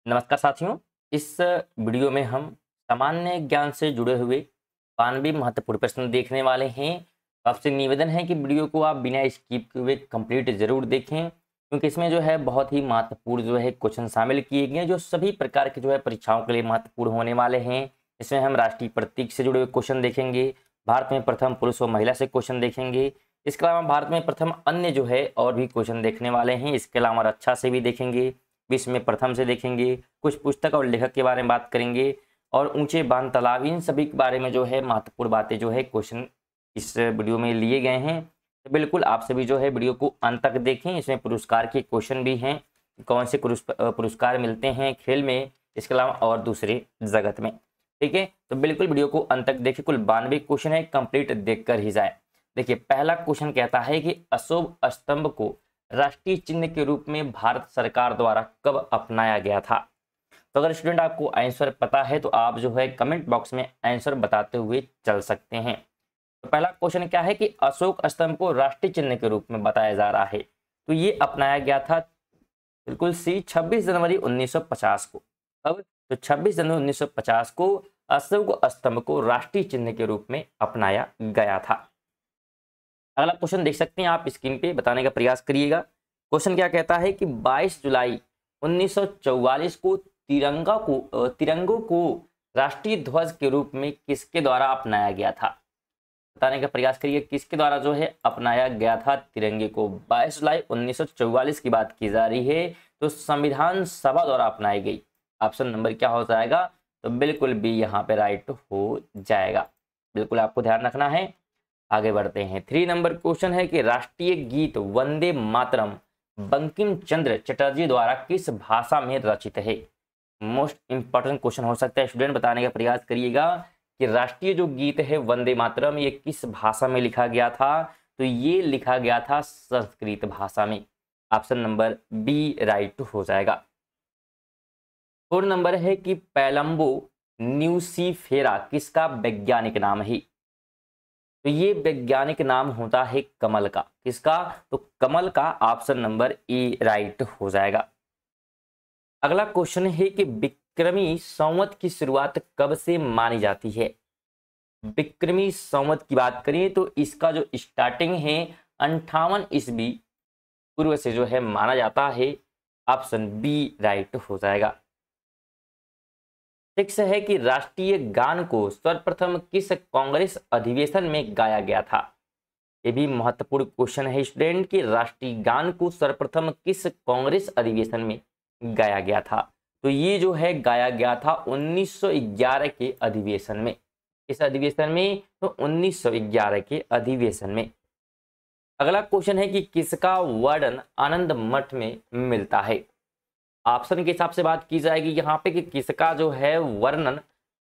नमस्कार साथियों, इस वीडियो में हम सामान्य ज्ञान से जुड़े हुए 92 महत्वपूर्ण प्रश्न देखने वाले हैं। आपसे निवेदन है कि वीडियो को आप बिना स्किप किए हुए कंप्लीट जरूर देखें, क्योंकि इसमें जो है बहुत ही महत्वपूर्ण क्वेश्चन शामिल किए गए हैं जो सभी प्रकार के परीक्षाओं के लिए महत्वपूर्ण होने वाले हैं। इसमें हम राष्ट्रीय प्रतीक से जुड़े हुए क्वेश्चन देखेंगे, भारत में प्रथम पुरुष व महिला से क्वेश्चन देखेंगे, इसके अलावा भारत में प्रथम अन्य और भी क्वेश्चन देखने वाले हैं। इसके अलावा रक्षा से भी देखेंगे, विश्व में प्रथम से देखेंगे, कुछ पुस्तक और लेखक के बारे में बात करेंगे और ऊंचे बांध तालाब, इन सभी के बारे में महत्वपूर्ण बातें क्वेश्चन इस वीडियो में लिए गए हैं। तो बिल्कुल आप सभी वीडियो को अंत तक देखें। इसमें पुरस्कार के क्वेश्चन भी हैं, कौन से पुरस्कार मिलते हैं खेल में, इसके अलावा और दूसरे जगत में। ठीक है, तो बिल्कुल वीडियो को अंत तक देखिए। कुल 92 क्वेश्चन है, कंप्लीट देखकर ही जाए। देखिए, पहला क्वेश्चन कहता है कि अशोक स्तंभ को राष्ट्रीय चिन्ह के रूप में भारत सरकार द्वारा कब अपनाया गया था? तो अगर स्टूडेंट आपको आंसर पता है तो आप कमेंट बॉक्स में आंसर बताते हुए चल सकते हैं। तो पहला क्वेश्चन क्या है कि अशोक स्तंभ को राष्ट्रीय चिन्ह के रूप में बताया जा रहा है, तो ये अपनाया गया था बिल्कुल सी 26 जनवरी 1950 को। अब तो 26 जनवरी 1950 को अशोक स्तंभ को राष्ट्रीय चिन्ह के रूप में अपनाया गया था। अगला क्वेश्चन देख सकते हैं आप स्क्रीन पे, बताने का प्रयास करिएगा। क्वेश्चन क्या कहता है कि 22 जुलाई 1944 को तिरंगों को राष्ट्रीय ध्वज के रूप में किसके द्वारा अपनाया गया था? बताने का प्रयास करिए, किसके द्वारा अपनाया गया था तिरंगे को? 22 जुलाई 1944 की बात की जा रही है, तो संविधान सभा द्वारा अपनाई गई। ऑप्शन नंबर क्या हो जाएगा? तो बिल्कुल बी यहाँ पे राइट हो जाएगा। बिल्कुल आपको ध्यान रखना है। आगे बढ़ते हैं। 3 नंबर क्वेश्चन है कि राष्ट्रीय गीत वंदे मातरम बंकिम चंद्र चटर्जी द्वारा किस भाषा में रचित है? मोस्ट इंपॉर्टेंट क्वेश्चन हो सकता है स्टूडेंट, बताने का प्रयास करिएगा कि राष्ट्रीय जो गीत है वंदे मातरम, ये किस भाषा में लिखा गया था? तो ये लिखा गया था संस्कृत भाषा में। ऑप्शन नंबर बी राइट हो जाएगा। 4 नंबर है कि पैलम्बो न्यूसीफेरा किसका वैज्ञानिक नाम है? तो ये वैज्ञानिक नाम होता है कमल का। किसका? तो कमल का। ऑप्शन नंबर ए राइट हो जाएगा। अगला क्वेश्चन है कि विक्रमी संवत की शुरुआत कब से मानी जाती है? विक्रमी संवत की बात करें तो इसका जो स्टार्टिंग है 58 ईस्वी पूर्व से माना जाता है। ऑप्शन बी राइट हो जाएगा। 6 है कि राष्ट्रीय गान को सर्वप्रथम किस कांग्रेस अधिवेशन में गाया गया था? ये भी महत्वपूर्ण क्वेश्चन है स्टूडेंट कि राष्ट्रीय गान को सर्वप्रथम किस कांग्रेस अधिवेशन में गाया गया था? तो ये गाया गया था 1911 के अधिवेशन में। इस अधिवेशन में तो 1911 के अधिवेशन में। अगला क्वेश्चन है कि किसका वर्णन आनंद मठ में मिलता है? ऑप्शन के हिसाब से बात की जाएगी यहाँ पे कि किसका वर्णन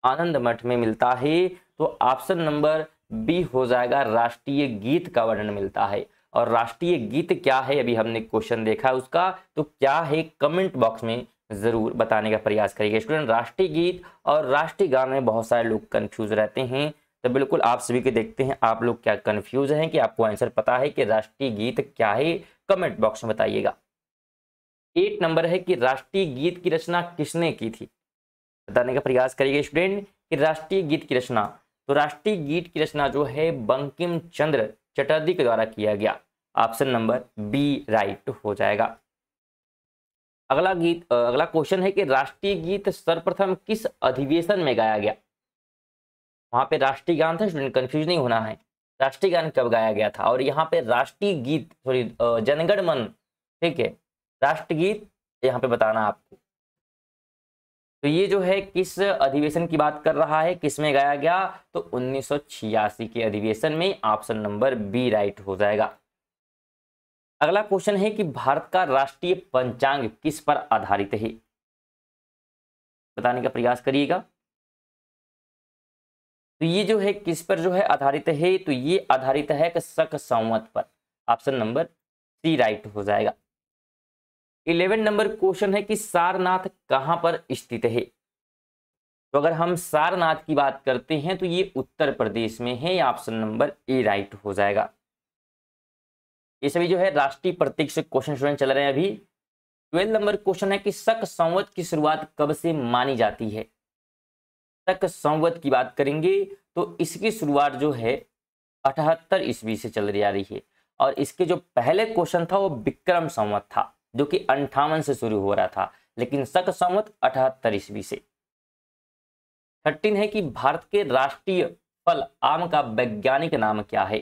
आनंद मठ में मिलता है, तो ऑप्शन नंबर बी हो जाएगा, राष्ट्रीय गीत का वर्णन मिलता है। और राष्ट्रीय गीत क्या है अभी हमने क्वेश्चन देखा उसका, तो क्या है कमेंट बॉक्स में जरूर बताने का प्रयास करिएगा स्टूडेंट। राष्ट्रीय गीत और राष्ट्रीय गान में बहुत सारे लोग कंफ्यूज रहते हैं, तो बिल्कुल आप सभी के देखते हैं आप लोग क्या कंफ्यूज हैं, कि आपको आंसर पता है कि राष्ट्रीय गीत क्या है, कमेंट बॉक्स में बताइएगा। 8 नंबर है कि राष्ट्रीय गीत की रचना किसने की थी? बताने का प्रयास करिएगा स्टूडेंट कि राष्ट्रीय गीत की रचना, तो राष्ट्रीय गीत की रचना बंकिम चंद्र चटर्जी के द्वारा किया गया। ऑप्शन नंबर बी राइट हो जाएगा। अगला क्वेश्चन है कि राष्ट्रीय गीत सर्वप्रथम किस अधिवेशन में गाया गया? वहां पे राष्ट्रीय गान था स्टूडेंट, कंफ्यूज नहीं होना है। राष्ट्रीय गान कब गाया गया था? और यहाँ पे राष्ट्रीय गीत जनगण मन, ठीक है, राष्ट्रगीत यहाँ पे बताना आपको। तो ये किस अधिवेशन की बात कर रहा है, किस में गाया गया? तो 1986 के अधिवेशन में। ऑप्शन नंबर बी राइट हो जाएगा। अगला क्वेश्चन है कि भारत का राष्ट्रीय पंचांग किस पर आधारित है? बताने का प्रयास करिएगा। तो ये किस पर आधारित है? तो ये आधारित है कि शक संवत पर। ऑप्शन नंबर सी राइट हो जाएगा। 11 नंबर क्वेश्चन है कि सारनाथ कहां पर स्थित है? तो अगर हम सारनाथ की बात करते हैं तो ये उत्तर प्रदेश में है। ऑप्शन नंबर ए राइट हो जाएगा। ये सभी राष्ट्रीय प्रतीक से क्वेश्चन स्टूडेंट चल रहे हैं अभी। 12 नंबर क्वेश्चन है कि शक संवत की शुरुआत कब से मानी जाती है। शक संवत की बात करेंगे तो इसकी शुरुआत जो है 78 ईस्वी से चल रही है और इसके जो पहले क्वेश्चन था वो विक्रम संवत था जो कि 58 से शुरू हो रहा था, लेकिन शक संवत 78 ईस्वी से। 13 है कि भारत के राष्ट्रीय फल आम का वैज्ञानिक नाम क्या है।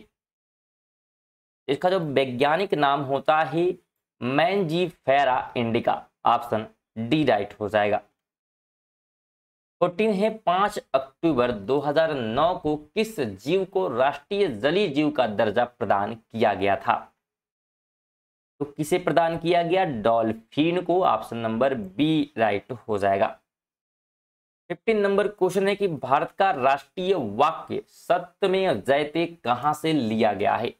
इसका जो वैज्ञानिक नाम होता है Mangifera indica, option D right हो जाएगा। 14 है 5 अक्टूबर 2009 को किस जीव को राष्ट्रीय जलीय जीव का दर्जा प्रदान किया गया था। तो किसे प्रदान किया गया, डॉल्फिन को, ऑप्शन नंबर बी राइट हो जाएगा। 15 नंबर क्वेश्चन है कि भारत का राष्ट्रीय वाक्य सत्यमेव जयते कहां से लिया गया है।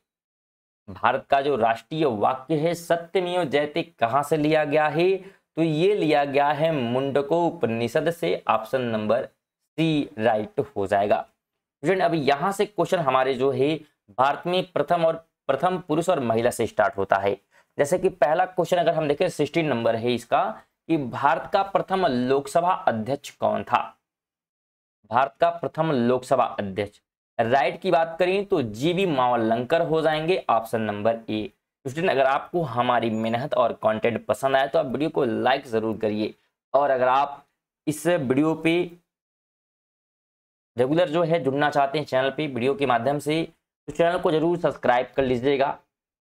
भारत का जो राष्ट्रीय वाक्य है सत्यमेव जयते कहां से लिया गया है, तो ये लिया गया है मुंडको उपनिषद से, ऑप्शन नंबर सी राइट हो जाएगा। अब यहां से क्वेश्चन हमारे जो है भारत में प्रथम पुरुष और महिला से स्टार्ट होता है। जैसे कि पहला क्वेश्चन अगर हम देखें 16 नंबर है इसका कि भारत का प्रथम लोकसभा अध्यक्ष कौन था। भारत का प्रथम लोकसभा अध्यक्ष राइट की बात करें तो जीवी मावलंकर हो जाएंगे, ऑप्शन नंबर ए। स्टूडेंट अगर आपको हमारी मेहनत और कंटेंट पसंद आए तो आप वीडियो को लाइक जरूर करिए और अगर आप इस वीडियो पे रेगुलर जो है जुड़ना चाहते हैं चैनल पे वीडियो के माध्यम से तो चैनल को जरूर सब्सक्राइब कर लीजिएगा।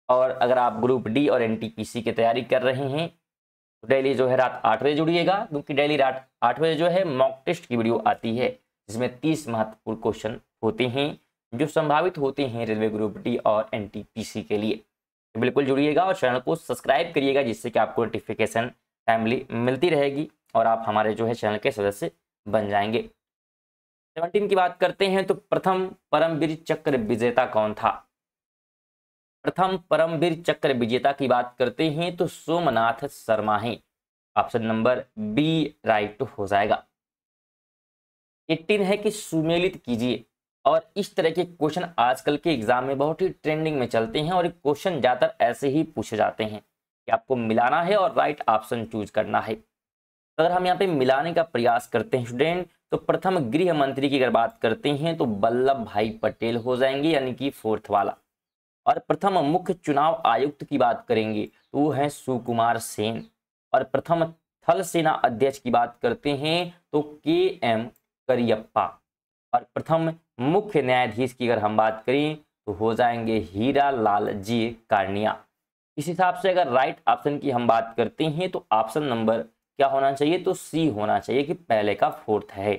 और अगर आप ग्रुप डी और एनटीपीसी की तैयारी कर रहे हैं तो डेली जो है रात 8 बजे जुड़िएगा, क्योंकि डेली रात 8 बजे जो है मॉक टेस्ट की वीडियो आती है जिसमें 30 महत्वपूर्ण क्वेश्चन होते हैं जो संभावित होते हैं रेलवे ग्रुप डी और एनटीपीसी के लिए। तो बिल्कुल जुड़िएगा और चैनल को सब्सक्राइब करिएगा जिससे कि आपको नोटिफिकेशन टाइमली मिलती रहेगी और आप हमारे जो है चैनल के सदस्य बन जाएंगे। 17 की बात करते हैं तो प्रथम परमवीर चक्र विजेता कौन था। प्रथम परमवीर चक्र विजेता की बात करते हैं तो सोमनाथ शर्मा है, ऑप्शन नंबर बी राइट हो जाएगा। 18 है कि सुमेलित कीजिए और इस तरह के क्वेश्चन आजकल के एग्जाम में बहुत ही ट्रेंडिंग में चलते हैं और क्वेश्चन ज्यादातर ऐसे ही पूछे जाते हैं कि आपको मिलाना है और राइट ऑप्शन चूज करना है। अगर हम यहाँ पे मिलाने का प्रयास करते हैं स्टूडेंट तो प्रथम गृह मंत्री की अगर बात करते हैं तो वल्लभ भाई पटेल हो जाएंगे, यानी कि 4th वाला। और प्रथम मुख्य चुनाव आयुक्त की बात करेंगे तो वो है सुकुमार सेन। और प्रथम थल सेना अध्यक्ष की बात करते हैं तो KM करियप्पा। और प्रथम मुख्य न्यायाधीश की अगर हम बात करें तो हो जाएंगे हीरा लाल जी कार्निया। इस हिसाब से अगर राइट ऑप्शन की हम बात करते हैं तो ऑप्शन नंबर क्या होना चाहिए, तो सी होना चाहिए कि पहले का 4th है।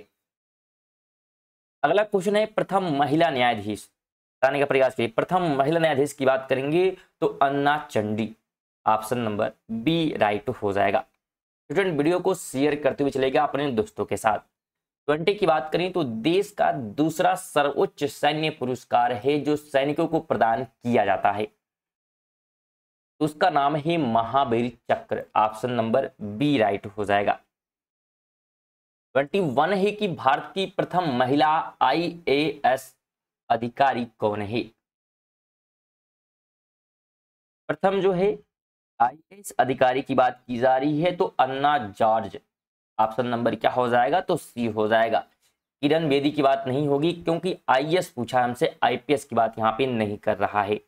अगला क्वेश्चन है प्रथम महिला न्यायाधीश बताने का प्रयास करिए। प्रथम महिला न्यायाधीश की बात करेंगे तो Anna Chandy, option number B right हो जाएगा। स्टूडेंट वीडियो को शेयर करते हुए चलेगा अपने दोस्तों के साथ। 20 की बात करें तो देश का दूसरा सर्वोच्च सैन्य पुरस्कार है जो सैनिकों को प्रदान किया जाता है, उसका नाम है महावीर चक्र, ऑप्शन नंबर बी राइट हो जाएगा। 21 है कि भारत की प्रथम महिला IAS अधिकारी कौन है। प्रथम जो है IAS अधिकारी की बात की जा रही है तो अन्ना जॉर्ज, ऑप्शन नंबर क्या हो जाएगा, तो सी हो जाएगा। किरण बेदी की बात नहीं होगी क्योंकि IAS पूछा हमसे, IPS की बात यहाँ पे नहीं कर रहा है।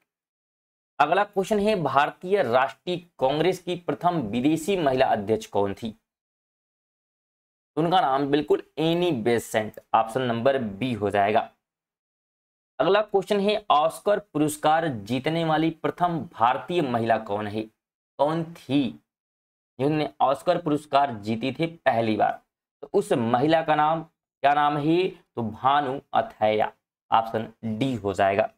अगला क्वेश्चन है भारतीय राष्ट्रीय कांग्रेस की प्रथम विदेशी महिला अध्यक्ष कौन थी। उनका नाम बिल्कुल Annie Besant, option number B हो जाएगा। अगला क्वेश्चन है ऑस्कर पुरस्कार जीतने वाली प्रथम भारतीय महिला कौन है, कौन थी जिन्होंने ऑस्कर पुरस्कार जीती थी पहली बार, तो उस महिला का नाम क्या नाम है, तो भानु अथैया, ऑप्शन डी हो जाएगा।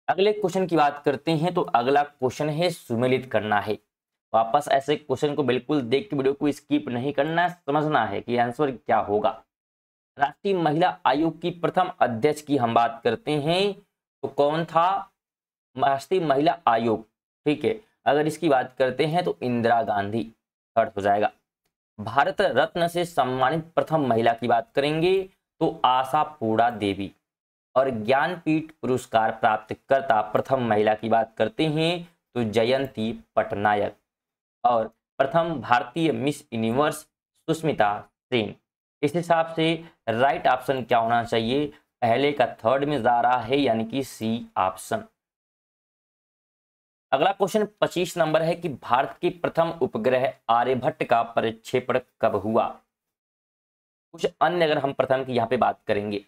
अगले क्वेश्चन की बात करते हैं तो अगला क्वेश्चन है सुमेलित करना है। वापस ऐसे क्वेश्चन को बिल्कुल देख के वीडियो को स्किप नहीं करना है, समझना है कि आंसर क्या होगा। राष्ट्रीय महिला आयोग की प्रथम अध्यक्ष की हम बात करते हैं तो कौन था, राष्ट्रीय महिला आयोग, ठीक है। अगर इसकी बात करते हैं तो इंदिरा गांधी, थर्ड हो जाएगा। भारत रत्न से सम्मानित प्रथम महिला की बात करेंगे तो आशापूर्णा देवी। और ज्ञानपीठ पुरस्कार प्राप्त करता प्रथम महिला की बात करते हैं तो जयंती पटनायक। और प्रथम भारतीय मिस यूनिवर्स सुष्मिता सेन। इस हिसाब से राइट ऑप्शन क्या होना चाहिए, पहले का थर्ड में जा रहा है यानी कि सी ऑप्शन। अगला क्वेश्चन 25 नंबर है कि भारत के प्रथम उपग्रह आर्यभट्ट का प्रक्षेपण कब हुआ। कुछ अन्य अगर हम प्रथम की यहाँ पे बात करेंगे,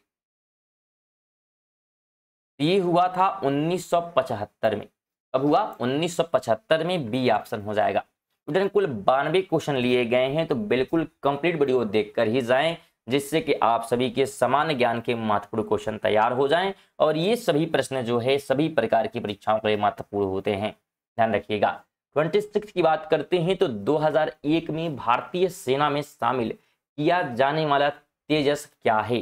ये हुआ था 1975 में। कब हुआ, 1975 में, बी ऑप्शन हो जाएगा। स्टूडेंट कुल 92 क्वेश्चन लिए गए हैं, तो बिल्कुल कंप्लीट वीडियो देखकर ही जाएं, जिससे कि आप सभी के सामान्य ज्ञान के महत्वपूर्ण क्वेश्चन तैयार हो जाएं। और ये सभी प्रश्न जो है सभी प्रकार की परीक्षाओं के लिए महत्वपूर्ण होते हैं, ध्यान रखिएगा। 26 की बात करते हैं तो 2001 में भारतीय सेना में शामिल किया जाने वाला तेजस क्या है।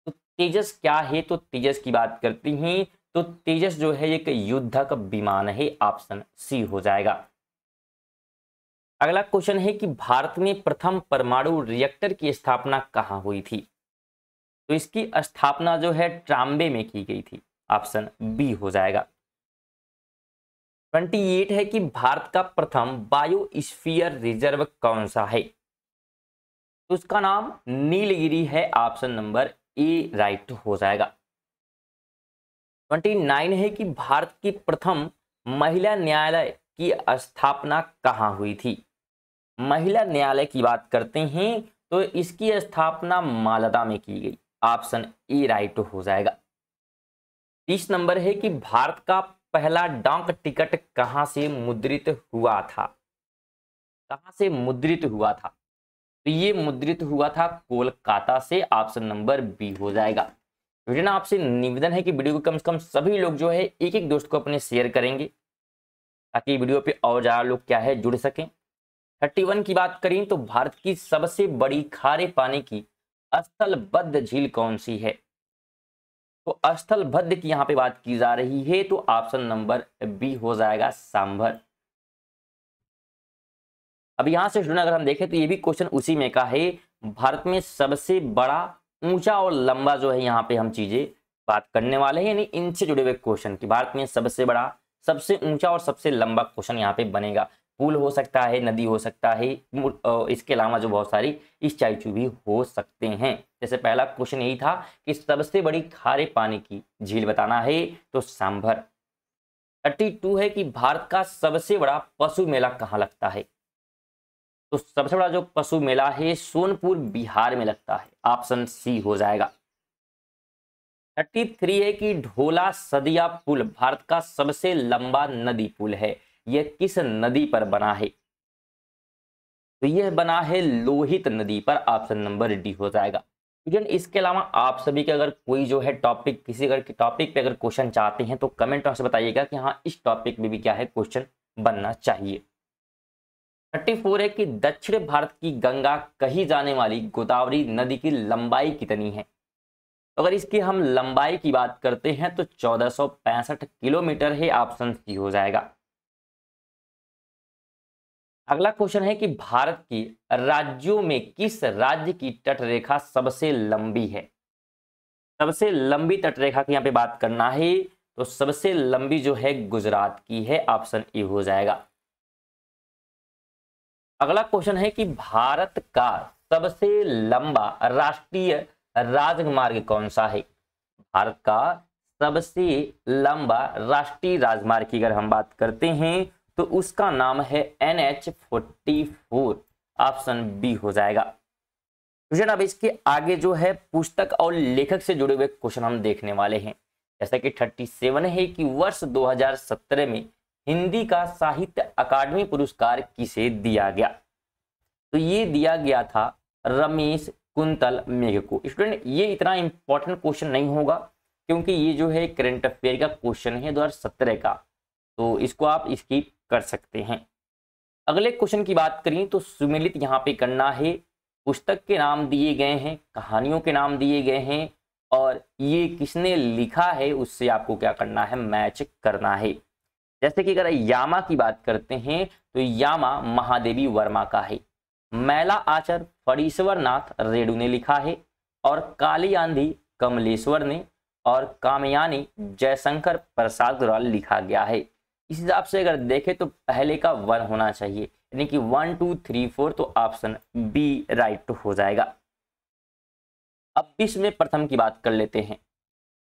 तो तेजस क्या है, तो तेजस की बात करते हैं तो तेजस जो है एक युद्धक विमान है, ऑप्शन सी हो जाएगा। अगला क्वेश्चन है कि भारत में प्रथम परमाणु रिएक्टर की स्थापना कहाँ हुई थी। तो इसकी स्थापना जो है ट्राम्बे में की गई थी, ऑप्शन बी हो जाएगा। 28 है कि भारत का प्रथम बायोस्फीयर रिजर्व कौन सा है। तो उसका नाम नीलगिरी है, ऑप्शन नंबर ए राइट हो जाएगा। 29 है कि भारत की प्रथम महिला न्यायालय की स्थापना कहाँ हुई थी। महिला न्यायालय की बात करते हैं तो इसकी स्थापना मालदा में की गई, ऑप्शन ए राइट हो जाएगा। 30 नंबर है कि भारत का पहला डाक टिकट कहां से मुद्रित हुआ था। कहां से मुद्रित हुआ था, तो ये मुद्रित हुआ था कोलकाता से, ऑप्शन नंबर बी हो जाएगा। बेटा आपसे निवेदन है कि वीडियो को कम से कम सभी लोग जो है एक एक दोस्त को अपने शेयर करेंगे, ताकि वीडियो पे और ज्यादा लोग क्या है जुड़ सकें। 31 की बात करें तो भारत की सबसे बड़ी खारे पानी की स्थलबद्ध झील कौन सी है। तो स्थलबद्ध की यहाँ पे बात की जा रही है, तो ऑप्शन नंबर बी हो जाएगा, सांभर। अब यहां से स्टूडेंट अगर हम देखें तो ये भी क्वेश्चन उसी में का है, भारत में सबसे बड़ा ऊंचा और लंबा जो है यहाँ पे हम चीजें बात करने वाले हैं, यानी इनसे जुड़े हुए क्वेश्चन की भारत में सबसे बड़ा, सबसे ऊंचा और सबसे लंबा क्वेश्चन यहाँ पे बनेगा। पुल हो सकता है, नदी हो सकता है, इसके अलावा जो बहुत सारी स्टैचू भी हो सकते हैं। जैसे पहला क्वेश्चन यही था कि सबसे बड़ी खारे पानी की झील बताना है, तो सांभर। 32 है कि भारत का सबसे बड़ा पशु मेला कहाँ लगता है। तो सबसे बड़ा जो पशु मेला है सोनपुर बिहार में लगता है, ऑप्शन सी हो जाएगा। 33 है कि ढोला सदिया पुल भारत का सबसे लंबा नदी पुल है, यह किस नदी पर बना है। तो यह बना है लोहित नदी पर, ऑप्शन नंबर डी हो जाएगा। इसके अलावा आप सभी के अगर कोई जो है टॉपिक, किसी अगर टॉपिक पे अगर क्वेश्चन चाहते हैं तो कमेंट बॉक्स में बताइएगा कि हाँ इस टॉपिक में भी क्या है क्वेश्चन बनना चाहिए। 34 है कि दक्षिण भारत की गंगा कही जाने वाली गोदावरी नदी की लंबाई कितनी है। अगर इसकी हम लंबाई की बात करते हैं तो 1465 किलोमीटर है, ऑप्शन सी हो जाएगा। अगला क्वेश्चन है कि भारत की राज्यों में किस राज्य की तटरेखा सबसे लंबी है। सबसे लंबी तटरेखा की यहाँ पे बात करना है, तो सबसे लंबी जो है गुजरात की है, ऑप्शन ए हो जाएगा। अगला क्वेश्चन है कि भारत का सबसे लंबा राष्ट्रीय राजमार्ग कौन सा है। भारत का सबसे लंबा राष्ट्रीय राजमार्ग की अगर हम बात करते हैं तो उसका नाम है NH-44, ऑप्शन बी हो जाएगा। अब इसके आगे जो है पुस्तक और लेखक से जुड़े हुए क्वेश्चन हम देखने वाले हैं। जैसा कि 37 है कि वर्ष 2017 में हिंदी का साहित्य अकादमी पुरस्कार किसे दिया गया। तो ये दिया गया था रमेश कुंतल मेघ को। स्टूडेंट ये इतना इंपॉर्टेंट क्वेश्चन नहीं होगा, क्योंकि ये जो है करंट अफेयर का क्वेश्चन है 2017 का, तो इसको आप स्किप कर सकते हैं। अगले क्वेश्चन की बात करें तो सुमेलित यहाँ पे करना है, पुस्तक के नाम दिए गए हैं, कहानियों के नाम दिए गए हैं, और ये किसने लिखा है उससे आपको क्या करना है, मैच करना है। जैसे कि अगर यामा की बात करते हैं तो यामा महादेवी वर्मा का है, मैला आचर फणीश्वर नाथ रेड्डी ने लिखा है, और काली आंधी कमलेश्वर ने, और कामयानी जयशंकर प्रसाद द्वारा लिखा गया है। इस हिसाब से अगर देखें तो पहले का वन होना चाहिए, यानी कि 1 2 3 4, तो ऑप्शन बी राइट हो जाएगा। अब विश्व में प्रथम की बात कर लेते हैं।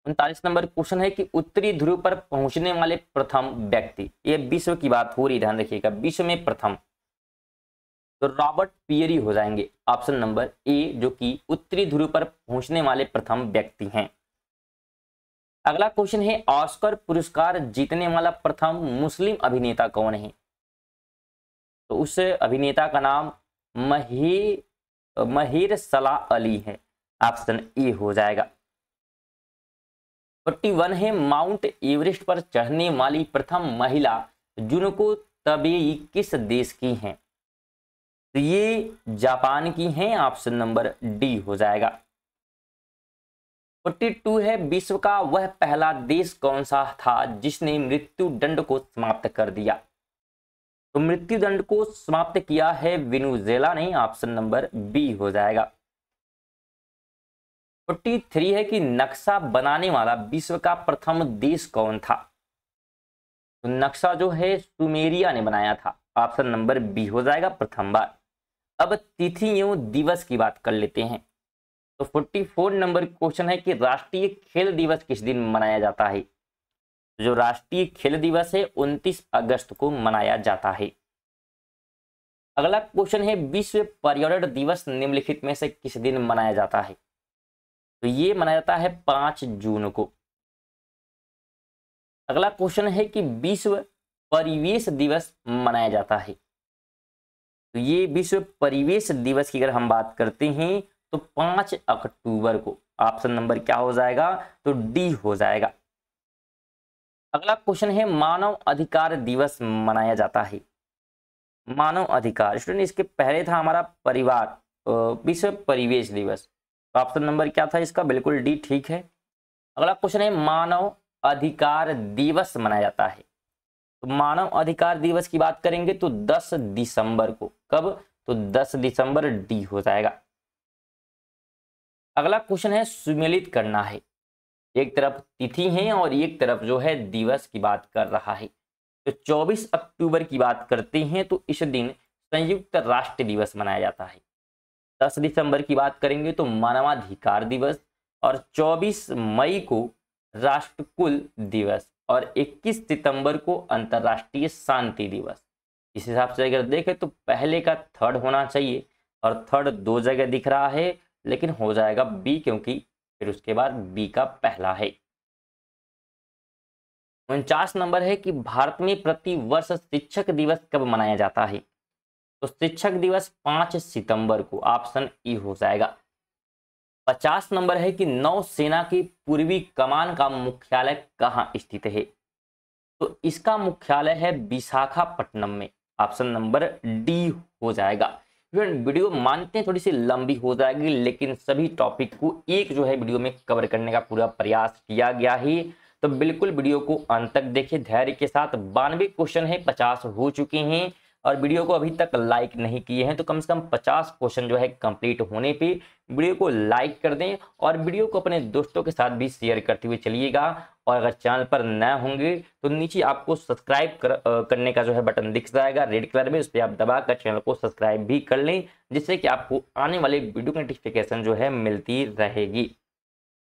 39 नंबर क्वेश्चन है कि उत्तरी ध्रुव पर पहुंचने वाले प्रथम व्यक्ति, ये विश्व की बात हो रही, ध्यान रखिएगा, विश्व में प्रथम, तो रॉबर्ट पियरी हो जाएंगे, ऑप्शन नंबर ए, जो कि उत्तरी ध्रुव पर पहुंचने वाले प्रथम व्यक्ति हैं। अगला क्वेश्चन है ऑस्कर पुरस्कार जीतने वाला प्रथम मुस्लिम अभिनेता कौन है? तो उस अभिनेता का नाम महेरशला अली है, ऑप्शन ए हो जाएगा। 41 है माउंट एवरेस्ट पर चढ़ने वाली प्रथम महिला जुनको तबेई किस देश की हैं? तो ये जापान की हैं, ऑप्शन नंबर डी हो जाएगा। 42 है विश्व का वह पहला देश कौन सा था जिसने मृत्यु दंड को समाप्त कर दिया? तो मृत्यु दंड को समाप्त किया है वेनेजुएला ने, ऑप्शन नंबर बी हो जाएगा। 43 है कि नक्शा बनाने वाला विश्व का प्रथम देश कौन था? तो नक्शा जो है सुमेरिया ने बनाया था, ऑप्शन नंबर बी हो जाएगा, प्रथम बार। अब तिथि एवं दिवस की बात कर लेते हैं। तो 44 नंबर क्वेश्चन है कि राष्ट्रीय खेल दिवस किस दिन मनाया जाता है? जो राष्ट्रीय खेल दिवस है 29 अगस्त को मनाया जाता है। अगला क्वेश्चन है विश्व पर्यावरण दिवस निम्नलिखित में से किस दिन मनाया जाता है? तो ये मनाया जाता है 5 जून को। अगला क्वेश्चन है कि विश्व परिवेश दिवस मनाया जाता है, तो ये विश्व परिवेश दिवस की अगर हम बात करते हैं तो 5 अक्टूबर को, ऑप्शन नंबर क्या हो जाएगा? तो डी हो जाएगा। अगला क्वेश्चन है मानव अधिकार दिवस मनाया जाता है, मानव अधिकार, स्टूडेंट इसके पहले था हमारा परिवार विश्व परिवेश दिवस, तो ऑप्शन नंबर क्या था इसका? बिल्कुल डी ठीक है। अगला क्वेश्चन है मानव अधिकार दिवस मनाया जाता है, तो मानव अधिकार दिवस की बात करेंगे तो 10 दिसंबर को, कब? तो 10 दिसंबर, डी हो जाएगा। अगला क्वेश्चन है सुमेलित करना है, एक तरफ तिथि है और एक तरफ जो है दिवस की बात कर रहा है। तो 24 अक्टूबर की बात करते हैं तो इस दिन संयुक्त राष्ट्र दिवस मनाया जाता है। 10 दिसंबर की बात करेंगे तो मानवाधिकार दिवस, और 24 मई को राष्ट्रकुल दिवस, और 21 सितंबर को अंतर्राष्ट्रीय शांति दिवस। इस हिसाब से अगर देखें तो पहले का थर्ड होना चाहिए, और थर्ड 2 जगह दिख रहा है, लेकिन हो जाएगा बी, क्योंकि फिर उसके बाद बी का पहला है। 49 नंबर है कि भारत में प्रति वर्ष शिक्षक दिवस कब मनाया जाता है? तो शिक्षक दिवस 5 सितंबर को, ऑप्शन ई हो जाएगा। 50 नंबर है कि नौसेना की पूर्वी कमान का मुख्यालय कहाँ स्थित है? तो इसका मुख्यालय है विशाखापट्टनम में, ऑप्शन नंबर डी हो जाएगा। वीडियो मानते हैं थोड़ी सी लंबी हो जाएगी, लेकिन सभी टॉपिक को एक जो है वीडियो में कवर करने का पूरा प्रयास किया गया है, तो बिल्कुल वीडियो को अंत तक देखिए धैर्य के साथ। 92 क्वेश्चन है, 50 हो चुके हैं, और वीडियो को अभी तक लाइक नहीं किए हैं तो कम से कम 50 क्वेश्चन जो है कंप्लीट होने पे वीडियो को लाइक कर दें, और वीडियो को अपने दोस्तों के साथ भी शेयर करते हुए चलिएगा। और अगर चैनल पर नए होंगे तो नीचे आपको सब्सक्राइब करने का जो है बटन दिख जाएगा रेड कलर में, उस पर आप दबाकर चैनल को सब्सक्राइब भी कर लें, जिससे कि आपको आने वाले वीडियो की नोटिफिकेशन जो है मिलती रहेगी।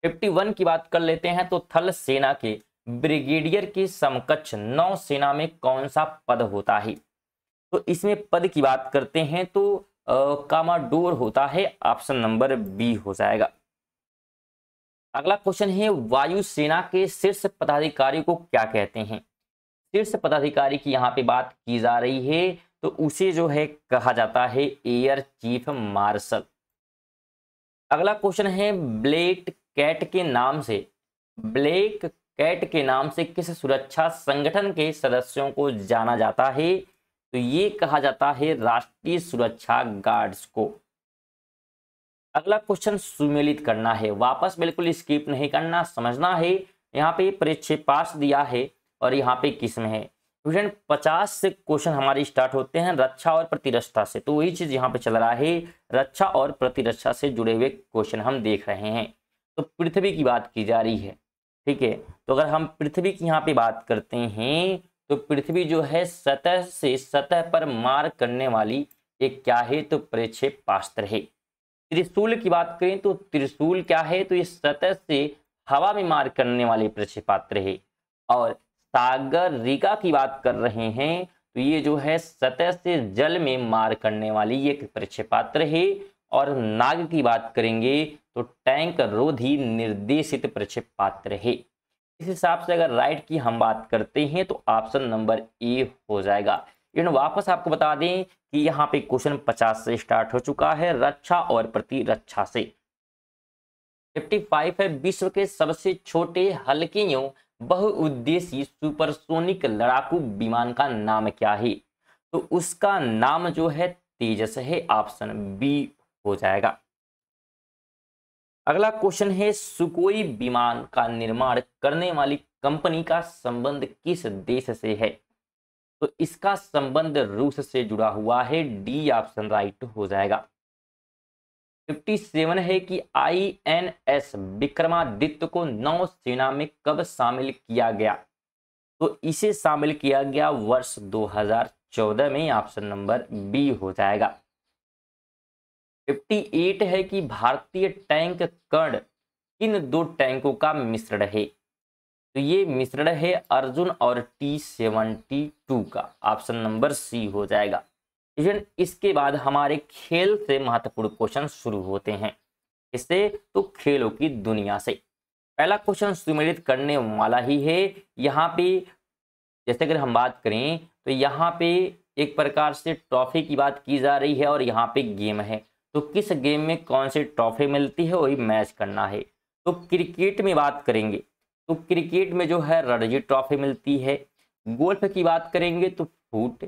51 की बात कर लेते हैं। तो थल सेना के ब्रिगेडियर के समकक्ष नौसेना में कौन सा पद होता है? तो इसमें पद की बात करते हैं तो कमांडोर होता है, ऑप्शन नंबर बी हो जाएगा। अगला क्वेश्चन है वायुसेना के शीर्ष पदाधिकारी को क्या कहते हैं? शीर्ष पदाधिकारी की यहाँ पे बात की जा रही है, तो उसे जो है कहा जाता है एयर चीफ मार्शल। अगला क्वेश्चन है ब्लैक कैट के नाम से किस सुरक्षा संगठन के सदस्यों को जाना जाता है? तो ये कहा जाता है राष्ट्रीय सुरक्षा गार्ड्स को। अगला क्वेश्चन सुमेलित करना है, वापस बिल्कुल स्किप नहीं करना, समझना है। यहाँ पे परिक्षेपास्त्र दिया है और यहाँ पे किस में है। स्टूडेंट 50 से क्वेश्चन हमारे स्टार्ट होते हैं रक्षा और प्रतिरक्षा से, तो वही चीज यहाँ पे चल रहा है, रक्षा और प्रतिरक्षा से जुड़े हुए क्वेश्चन हम देख रहे हैं। तो पृथ्वी की बात की जा रही है, ठीक है। तो अगर हम पृथ्वी की यहाँ पे बात करते हैं तो पृथ्वी जो है सतह से सतह पर मार करने वाली एक क्या है, तो प्रक्षेपास्त्र है। त्रिशूल की बात करें तो त्रिशूल क्या है, तो ये सतह से हवा में मार करने वाले प्रक्षेपास्त्र है। और सागरिका की बात कर रहे हैं तो ये जो है सतह से जल में मार करने वाली एक प्रक्षेपास्त्र है। और नाग की बात करेंगे तो टैंक रोधी निर्देशित प्रक्षेपास्त्र है। इस हिसाब से अगर राइट की हम बात करते हैं तो ऑप्शन नंबर ए हो जाएगा। लेकिन वापस आपको बता दें कि यहाँ पे क्वेश्चन 50 से स्टार्ट हो चुका है, रक्षा और प्रतिरक्षा से। 55 है, विश्व के सबसे छोटे हल्के एवं बहुउद्देशीय सुपरसोनिक लड़ाकू विमान का नाम क्या है, तो उसका नाम जो है तेजस है, ऑप्शन बी हो जाएगा। अगला क्वेश्चन है, सुकोई विमान का निर्माण करने वाली कंपनी का संबंध किस देश से है, तो इसका संबंध रूस से जुड़ा हुआ है, डी ऑप्शन राइट हो जाएगा। 57 है कि INS विक्रमादित्य को नौसेना में कब शामिल किया गया, तो इसे शामिल किया गया वर्ष 2014 में, ऑप्शन नंबर बी हो जाएगा। 58 है कि भारतीय टैंक कर्ण किन दो टैंकों का मिश्रण है, तो ये मिश्रण है अर्जुन और T-72 का, ऑप्शन नंबर सी हो जाएगा। इसके बाद हमारे खेल से महत्वपूर्ण क्वेश्चन शुरू होते हैं। इससे तो खेलों की दुनिया से पहला क्वेश्चन सुमेलित करने वाला ही है। यहाँ पे जैसे अगर हम बात करें तो यहाँ पे एक प्रकार से ट्रॉफी की बात की जा रही है और यहाँ पे गेम है, तो किस गेम में कौन सी ट्रॉफी मिलती है वही मैच करना है। तो क्रिकेट में बात करेंगे तो क्रिकेट में जो है रणजी ट्रॉफी मिलती है। गोल्फ की बात करेंगे तो फुट,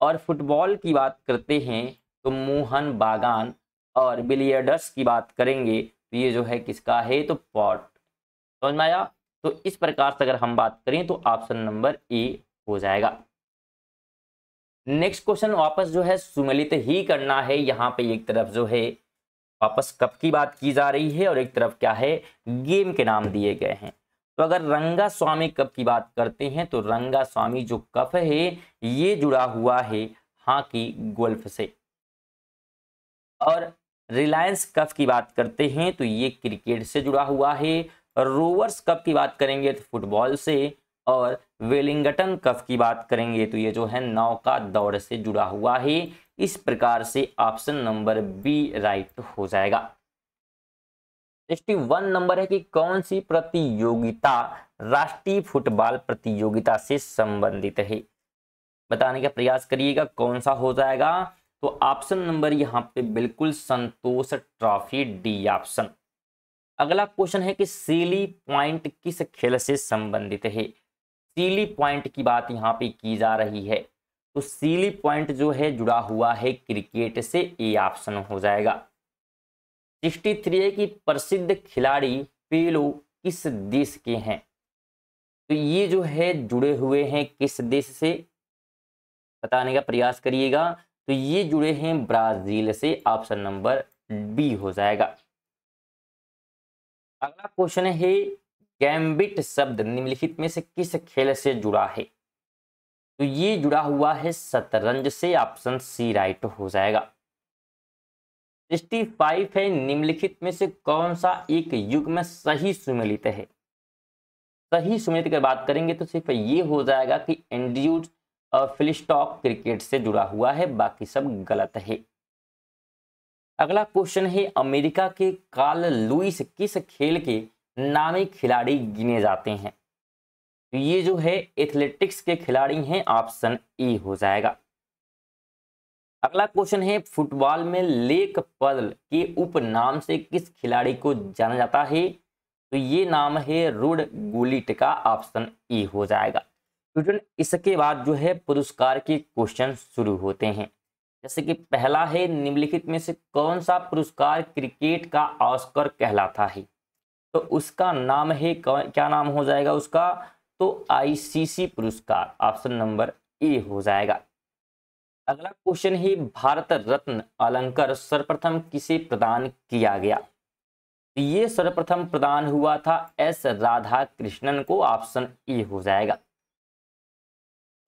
और फुटबॉल की बात करते हैं तो मोहन बागान, और बिलियर्ड्स की बात करेंगे तो ये जो है किसका है, तो पॉट। समझ में आया। तो इस प्रकार से अगर हम बात करें तो ऑप्शन नंबर ए हो जाएगा। नेक्स्ट क्वेश्चन वापस जो है सुमेलित ही करना है। यहाँ पे एक तरफ जो है वापस कप की बात की जा रही है और एक तरफ क्या है, गेम के नाम दिए गए हैं। तो अगर रंगा स्वामी कप की बात करते हैं तो रंगा स्वामी जो कप है ये जुड़ा हुआ है हॉकी गोल्फ से। और रिलायंस कप की बात करते हैं तो ये क्रिकेट से जुड़ा हुआ है। रोवर्स कप की बात करेंगे तो फुटबॉल से, और वेलिंगटन कप की बात करेंगे तो ये जो है नौका दौड़ से जुड़ा हुआ है। इस प्रकार से ऑप्शन नंबर बी राइट हो जाएगा। 61 नंबर है कि कौन सी प्रतियोगिता राष्ट्रीय फुटबॉल प्रतियोगिता से संबंधित है, बताने का प्रयास करिएगा कौन सा हो जाएगा। तो ऑप्शन नंबर यहाँ पे बिल्कुल संतोष ट्रॉफी, डी ऑप्शन। अगला क्वेश्चन है कि सीली पॉइंट किस खेल से संबंधित है। सीली पॉइंट की बात यहाँ पे की जा रही है, तो सीली पॉइंट जो है जुड़ा हुआ है क्रिकेट से, ए ऑप्शन हो जाएगा। 63 है कि प्रसिद्ध खिलाड़ी पेलो किस देश के हैं, तो ये जो है जुड़े हुए हैं किस देश से, बताने का प्रयास करिएगा। तो ये जुड़े हैं ब्राजील से, ऑप्शन नंबर बी हो जाएगा। अगला क्वेश्चन है गैम्बिट शब्द निम्नलिखित में से किस खेल से जुड़ा है, तो ये जुड़ा हुआ है शतरंज से, ऑप्शन सी राइट हो जाएगा। 65 है निम्नलिखित में से कौन सा एक युग में सही सुमेलित है। सही सुमेलित की बात करेंगे तो सिर्फ ये हो जाएगा कि एंड्रयूज फिलिस्टॉक क्रिकेट से जुड़ा हुआ है, बाकी सब गलत है। अगला क्वेश्चन है अमेरिका के कार्ल लुइस किस खेल के नामी खिलाड़ी गिने जाते हैं, तो ये जो है एथलेटिक्स के खिलाड़ी हैं, ऑप्शन ए हो जाएगा। अगला क्वेश्चन है फुटबॉल में लेक पदल के उपनाम से किस खिलाड़ी को जाना जाता है, तो ये नाम है रुड गुलिट का, ऑप्शन ए हो जाएगा। स्टूडेंट इसके बाद जो है पुरस्कार के क्वेश्चन शुरू होते हैं। जैसे कि पहला है निम्नलिखित में से कौन सा पुरस्कार क्रिकेट का ऑस्कर कहलाता है, तो उसका नाम है, क्या नाम हो जाएगा उसका, तो ICC पुरस्कार, ऑप्शन नंबर ए हो जाएगा। अगला क्वेश्चन है भारत रत्न अलंकार सर्वप्रथम किसे प्रदान किया गया, तो ये सर्वप्रथम प्रदान हुआ था S राधा कृष्णन को, ऑप्शन ए हो जाएगा।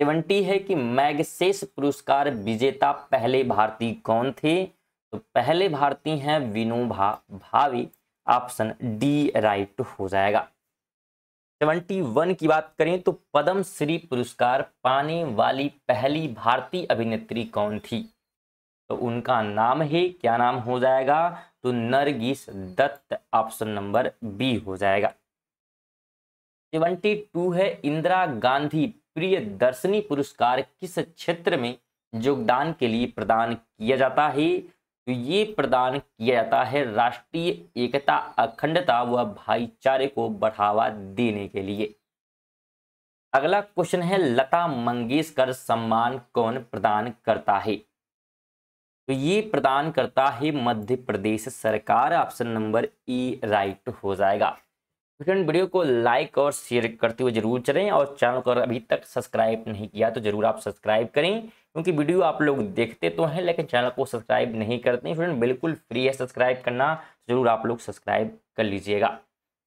70 है कि मैगसेस पुरस्कार विजेता पहले भारतीय कौन थे? तो पहले भारतीय हैं Vinoba Bhave, option D right हो जाएगा। 71 की बात करें तो पद्म श्री पुरस्कार पाने वाली पहली भारतीय अभिनेत्री कौन थी? तो उनका नाम है, क्या नाम हो जाएगा? तो Nargis Dutt, option number B हो जाएगा। 72 है इंदिरा गांधी प्रियदर्शनी पुरस्कार किस क्षेत्र में योगदान के लिए प्रदान किया जाता है? तो ये प्रदान किया जाता है राष्ट्रीय एकता, अखंडता व भाईचारे को बढ़ावा देने के लिए। अगला क्वेश्चन है लता मंगेशकर सम्मान कौन प्रदान करता है? तो ये प्रदान करता है मध्य प्रदेश सरकार, ऑप्शन नंबर ई राइट हो जाएगा। फ्रेंड वीडियो को लाइक और शेयर करते हुए जरूर चलें और चैनल को अभी तक सब्सक्राइब नहीं किया तो जरूर आप सब्सक्राइब करें, क्योंकि वीडियो आप लोग देखते तो हैं लेकिन चैनल को सब्सक्राइब नहीं करते हैं। फ्रेंड बिल्कुल फ्री है सब्सक्राइब करना, जरूर आप लोग सब्सक्राइब कर लीजिएगा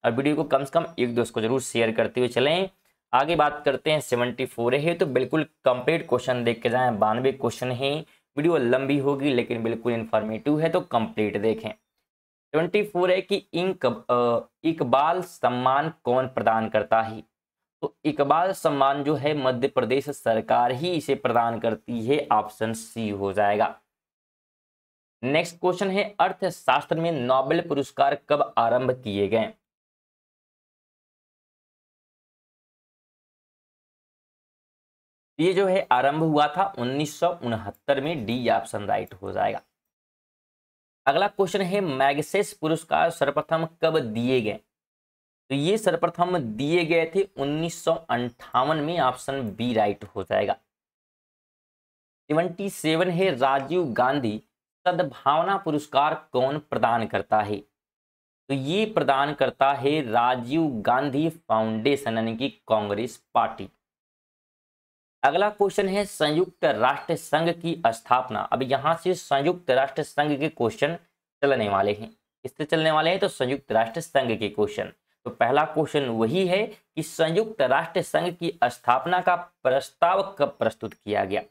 और वीडियो को कम से कम एक दोस्त को जरूर शेयर करते हुए चलें। आगे बात करते हैं 74 है तो बिल्कुल कंप्लीट क्वेश्चन देख के जाएं। 92 क्वेश्चन है, वीडियो लंबी होगी लेकिन बिल्कुल इंफॉर्मेटिव है तो कंप्लीट देखें। 74 है कि इकबाल सम्मान कौन प्रदान करता है? तो इकबाल सम्मान जो है मध्य प्रदेश सरकार ही इसे प्रदान करती है, ऑप्शन सी हो जाएगा। नेक्स्ट क्वेश्चन है अर्थशास्त्र में नोबेल पुरस्कार कब आरंभ किए गए? ये जो है आरंभ हुआ था 1969 में, डी ऑप्शन राइट हो जाएगा। अगला क्वेश्चन है मैगसेस पुरस्कार सर्वप्रथम कब दिए गए? तो ये सर्वप्रथम दिए गए थे 1958 में, ऑप्शन बी राइट हो जाएगा। 77 है राजीव गांधी सद्भावना पुरस्कार कौन प्रदान करता है? तो ये प्रदान करता है राजीव गांधी फाउंडेशन यानी कि कांग्रेस पार्टी। अगला क्वेश्चन है संयुक्त राष्ट्र संघ की स्थापना। अब यहां से संयुक्त राष्ट्र संघ के क्वेश्चन चलने वाले हैं, किससे चलने वाले हैं? तो संयुक्त राष्ट्र संघ के क्वेश्चन। तो पहला क्वेश्चन वही है कि संयुक्त राष्ट्र संघ की स्थापना का प्रस्ताव कब प्रस्तुत किया गया?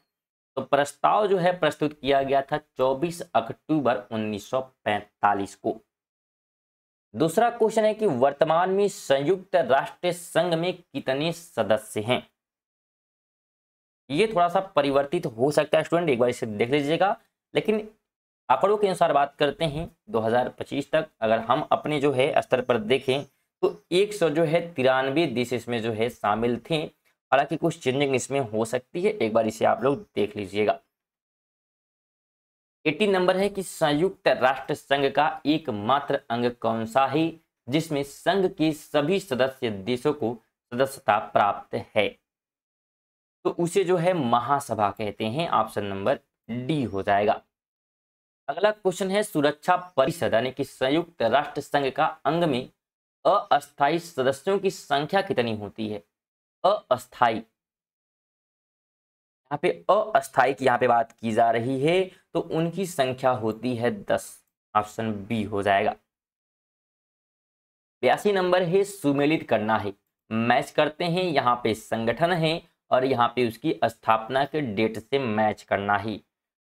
तो प्रस्ताव जो है प्रस्तुत किया गया था 24 अक्टूबर 1945 को। दूसरा क्वेश्चन है कि वर्तमान में संयुक्त राष्ट्र संघ में कितने सदस्य हैं? ये थोड़ा सा परिवर्तित हो सकता है स्टूडेंट, एक बार इसे देख लीजिएगा, लेकिन आंकड़ों के अनुसार बात करते हैं 2025 तक अगर हम अपने जो है स्तर पर देखें तो 100 जो है 93 देश इसमें जो है शामिल थे। हालांकि कुछ चेंजिंग इसमें हो सकती है, एक बार इसे आप लोग देख लीजिएगा। 80 नंबर है कि संयुक्त राष्ट्र संघ का एकमात्र अंग कौन सा है जिसमें संघ के सभी सदस्य देशों को सदस्यता प्राप्त है? तो उसे जो है महासभा कहते हैं, ऑप्शन नंबर डी हो जाएगा। अगला क्वेश्चन है सुरक्षा परिषद यानी कि संयुक्त राष्ट्र संघ का अंग में अस्थायी सदस्यों की संख्या कितनी होती है? अस्थायी, यहाँ पे अस्थायी की यहाँ पे बात की जा रही है तो उनकी संख्या होती है 10, ऑप्शन बी हो जाएगा। 82 नंबर है सुमेलित करना है, मैच करते हैं, यहाँ पे संगठन है और यहाँ पे उसकी स्थापना के डेट से मैच करना ही।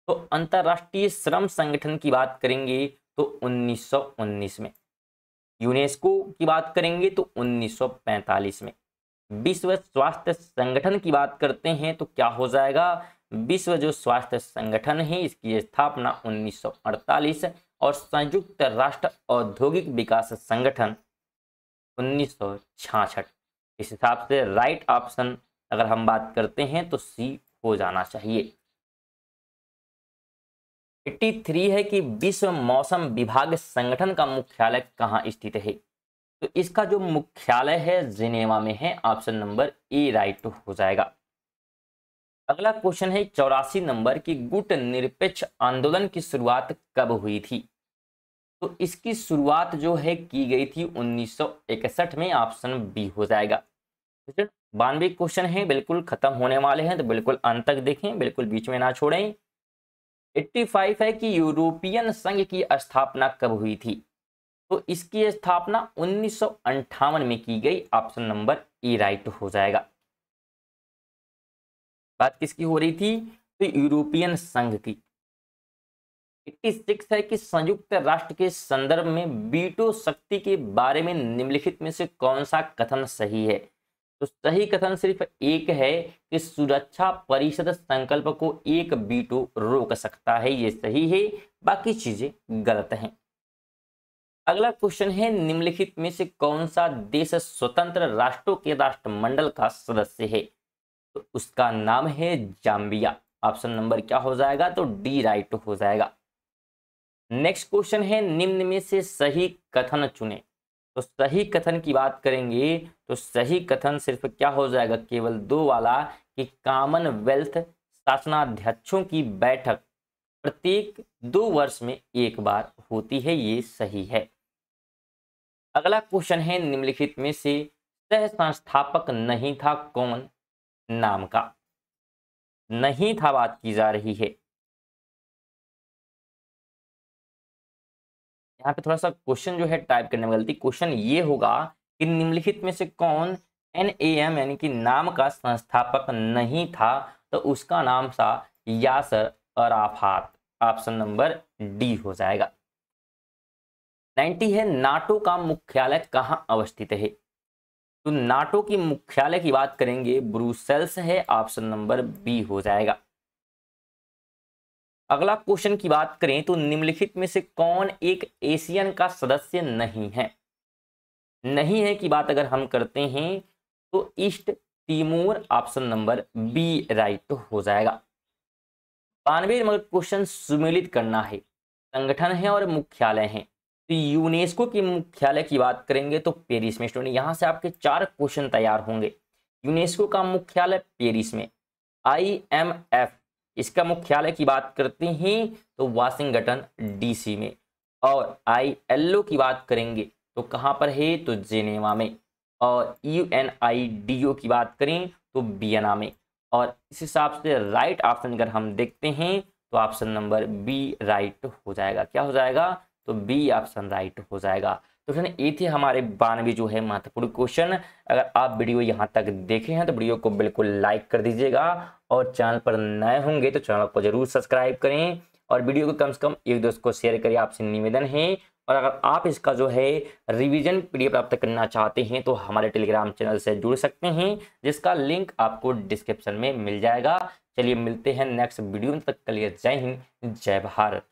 तो अंतरराष्ट्रीय श्रम संगठन की बात करेंगे तो 1919 में, यूनेस्को की बात करेंगे तो 1945 में, विश्व स्वास्थ्य संगठन की बात करते हैं तो क्या हो जाएगा? विश्व जो स्वास्थ्य संगठन है इसकी स्थापना 1948 और संयुक्त राष्ट्र औद्योगिक विकास संगठन 1966। इस हिसाब से राइट ऑप्शन अगर हम बात करते हैं तो सी हो जाना चाहिए। 83 है कि विश्व मौसम विभाग संगठन का मुख्यालय कहाँ स्थित है? तो इसका जो मुख्यालय है जिनेवा में है, ऑप्शन नंबर ए राइट हो जाएगा। अगला क्वेश्चन है 84 नंबर की गुट निरपेक्ष आंदोलन की शुरुआत कब हुई थी? तो इसकी शुरुआत जो है की गई थी 1961 में, ऑप्शन बी हो जाएगा। 92 क्वेश्चन है, बिल्कुल खत्म होने वाले हैं तो बिल्कुल अंत तक देखें, बिल्कुल बीच में ना छोड़ें। 85 है कि यूरोपियन संघ की स्थापना कब हुई थी? तो इसकी स्थापना 1958 में की गई, ऑप्शन नंबर ए राइट हो जाएगा। बात किसकी हो रही थी? तो यूरोपियन संघ की। 86 है कि संयुक्त राष्ट्र के संदर्भ में वीटो शक्ति के बारे में निम्नलिखित में से कौन सा कथन सही है? तो सही कथन सिर्फ एक है कि सुरक्षा परिषद संकल्प को एक वीटो रोक सकता है, ये सही है, बाकी चीजें गलत हैं। अगला क्वेश्चन है, निम्नलिखित में से कौन सा देश स्वतंत्र राष्ट्रों के राष्ट्रमंडल का सदस्य है? तो उसका नाम है जाम्बिया। ऑप्शन नंबर क्या हो जाएगा? तो डी राइट हो जाएगा। नेक्स्ट क्वेश्चन है, निम्न में से सही कथन चुने। तो सही कथन की बात करेंगे तो सही कथन सिर्फ क्या हो जाएगा? केवल 2 वाला कि कॉमनवेल्थ शासनाध्यक्षों की बैठक प्रत्येक 2 वर्ष में एक बार होती है, ये सही है। अगला क्वेश्चन है, निम्नलिखित में से सह संस्थापक नहीं था कौन? नाम का नहीं था बात की जा रही है। यहाँ पे थोड़ा सा क्वेश्चन जो है टाइप करने में गलती। क्वेश्चन ये होगा कि निम्नलिखित में से कौन NAM यानी कि नाम का संस्थापक नहीं था? तो उसका नाम था Yasser Arafat. Option number D हो जाएगा। 90 है, नाटो का मुख्यालय कहाँ अवस्थित है? तो नाटो की मुख्यालय की बात करेंगे ब्रुसेल्स है। ऑप्शन नंबर बी हो जाएगा। अगला क्वेश्चन की बात करें तो निम्नलिखित में से कौन एक एशियन का सदस्य नहीं है? नहीं है की बात अगर हम करते हैं तो East Timor. Option number B right हो जाएगा। 92 मगर क्वेश्चन सुमेलित करना है, संगठन है और मुख्यालय है। तो यूनेस्को की मुख्यालय की बात करेंगे तो पेरिस में। स्टूडेंट यहां से आपके 4 क्वेश्चन तैयार होंगे। यूनेस्को का मुख्यालय पेरिस में। IMF इसका मुख्यालय की बात करते हैं तो वाशिंगटन DC में। और ILO की बात करेंगे तो कहां पर है? तो जेनेवा में। और UNIDO की बात करें तो वियना में। और इस हिसाब से राइट ऑप्शन अगर हम देखते हैं तो ऑप्शन नंबर बी राइट हो जाएगा। क्या हो जाएगा? तो बी ऑप्शन राइट हो जाएगा। तो फ्रेंड ये थे हमारे 92 जो है महत्वपूर्ण क्वेश्चन। अगर आप वीडियो यहाँ तक देखे हैं तो वीडियो को बिल्कुल लाइक कर दीजिएगा और चैनल पर नए होंगे तो चैनल को जरूर सब्सक्राइब करें और वीडियो को कम से कम एक दोस्त को शेयर करिए, आपसे निवेदन है। और अगर आप इसका जो है रिवीजन PDF प्राप्त करना चाहते हैं तो हमारे टेलीग्राम चैनल से जुड़ सकते हैं, जिसका लिंक आपको डिस्क्रिप्शन में मिल जाएगा। चलिए मिलते हैं नेक्स्ट वीडियो में, तब तक के लिए जय हिंद जय भारत।